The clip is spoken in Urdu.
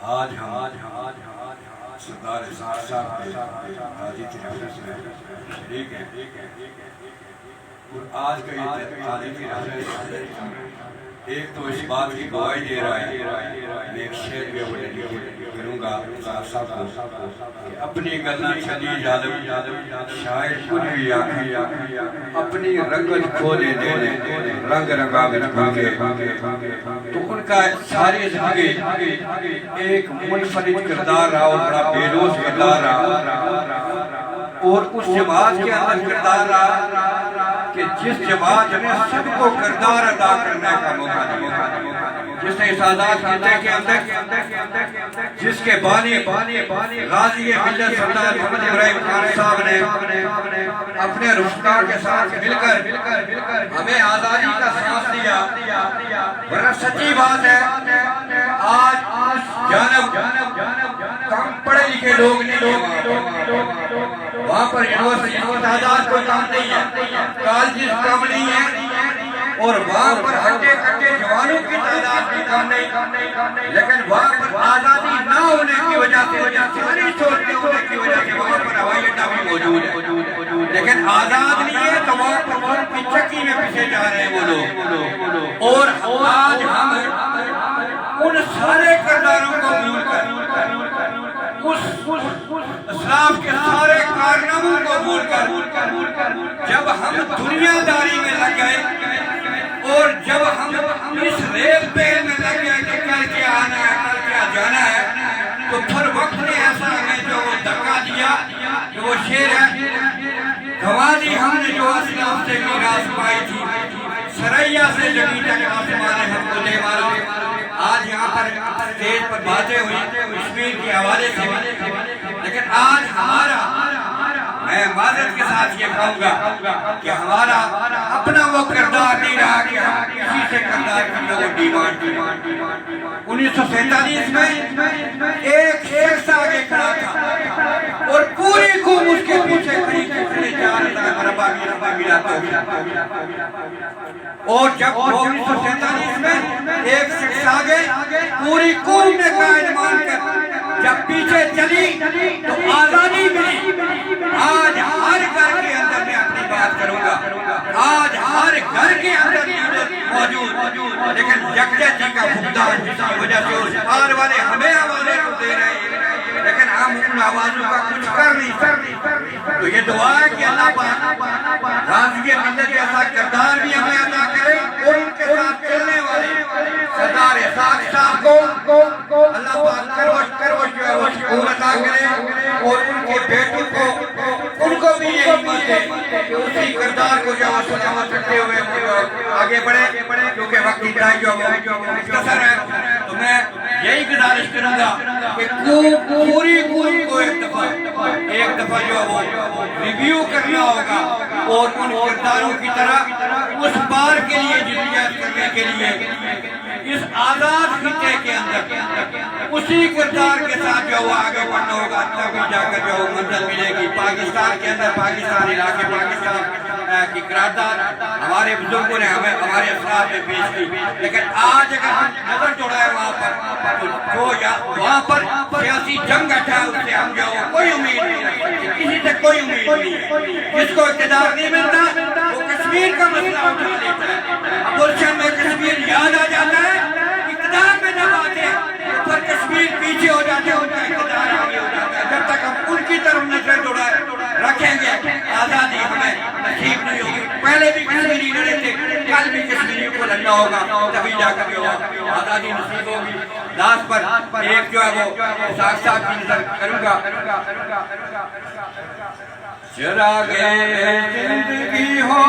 آج سردار اسحاق صاحب حاجی کی حفظ میں شریک ہیں اور آج کا یہ عالمی حفظ ایک تو اس بات کی گواہی دے رہا ہے، میں ایک شعر بھی اپنے کروں گا صاحب کو کہ اپنی گلنا شدید عالم شاعر کچھ بھی آکھیں اپنی رنگت کھو دے رنگ رنگا میں بھاگے تو ان کا ساری زندگی ایک منفرد کردار رہا اور بڑا بیلوز کردار رہا اور اس جماعت کے اندر کردار رہا کہ جس جماعت نے سب کو کردار ادا کرنے کا موقع دیا، جس نے اس آزاد خطے کے اندر جس کے بانی غازی ملت سردار محمد ابراہیم خان صاحب نے اپنے رفقا کے ساتھ مل کر ہمیں آزادی کا سانس دیا، ورنہ سچی بات ہے آج جانب کم پڑھے لکھے لوگ نہیں وہاں پر یونیورسٹی تعداد کوئی کام نہیں ہے، کالجز کام نہیں ہے اور وہاں پر ہٹے کٹے جوانوں کی تعداد بھی کام نہیں، لیکن وہاں پر آزادی نہ ہونے کی وجہ سے ساری سوچتے ہونے کی وجہ سے وہاں پر ہوائی اڈا بھی موجود ہے، لیکن آزاد نہیں ہے تو وہاں پر ان کی چکی میں پیچھے جا رہے ہیں وہ لوگ اور آج ہم ان سارے کرداروں کو بھول کر اسلاف کے سارے کارناموں کو بھول کر جب ہم دنیا داری میں لگ گئے اور جب ہم اس ریل پیل میں لگ گئے کہ کل کیا آنا ہے کل کیا جانا ہے تو پھر وقت نے ایسا ہمیں جو وہ دھکا دیا کہ وہ شعر ہے گوا دی ہم نے جو اسلاف سے میراث پائی تھی سریا سے جگی تک آسمان ہم کو دے مارا آج یہاں پر اسٹیج پر باتیں ہوئی کشمیر کے حوالے سے لیکن آج ہمارا میں معذرت کے ساتھ یہ کہوں گا کہ ہمارا اپنا وہ کردار نہیں رہا کہ ہم کسی سے کردار کی وہ ڈیمانڈ 1947 میں ایک شخص آگے کھڑا تھا اور پوری قوم اس کے پیچھے کھڑی تھی 4,000 مربع ملا اور جب 1947 میں ایک شخص آگے پوری قوم نے قائد مان کر جب پیچھے چلی تو آزادی ملی آج ہر گھر کے اندر میں اپنی بات کروں گا آج ہر گھر کے اندر موجود لیکن یکجہتی کا فقدان جس کی وجہ سے اس پار والے ہمیں حوالے کو دے رہے ہیں لیکن ہم ان آوازوں کا کچھ کر نہیں سکتے تو یہ دعا ہے کہ اللہ پاک غازی ملت جیسا کردار بھی ہمیں عطا کرے اور ان کے ساتھ چلنے والے سردار اسحاق صاحب کو اللہ پاک کروش جو ہے وہ شکور عطا کرے اور ان کے بیٹوں کو ان کو بھی یہ ہمت ہے کہ اسی کردار کو جو سلامت رکھتے ہوئے آگے بڑھے کیونکہ وقت انتہائی جو مختصر ہے تو میں یہی گزارش کروں گا کہ پوری قوم کو ایک دفعہ جو ہے وہ ریویو کرنا ہوگا اور ان کرداروں کی طرح اس بار کے لیے جدوجہد کرنے کے لیے اس آزاد خطے کے اندر اسی کردار کے ساتھ جو وہ آگے بڑھنا ہوگا تبھی جا کر جو منزل ملے گی پاکستان کے اندر پاکستان علاقے پاکستان کی قرارداد ہمارے بزرگوں نے ہمیں ہمارے اسلاف میں پیش کی لیکن آج اگر ہم نظر جوڑائے وہاں پر جو وہاں پر سیاسی جنگ اٹھا اس سے ہم جو کوئی امید نہیں رکھتے کسی سے کوئی امید نہیں ہے جس کو اقتدار نہیں ملتا وہ کشمیر کا مسئلہ اٹھا لیتا ہے اب گلشن میں کشمیر یاد آ جاتا ہے اقتدار میں جب آتے تو پھر کشمیر پیچھے ہو جاتے ان کا اقتدار آگے ہو جاتا ہے جب تک ہم ان کی طرف نظر جوڑائے رکھیں گے آزادی ہمیں نصیب نہیں ہوگی پہلے بھی کشمیری لڑے تھے کل بھی کشمیریوں کو لڑنا ہوگا تبھی جا کر جو آزادی نصیب ہوگی لاسٹ پر ایک جو ہے وہ اسحاق صاحب کی نظر کروں گا چراغ زندگی ہو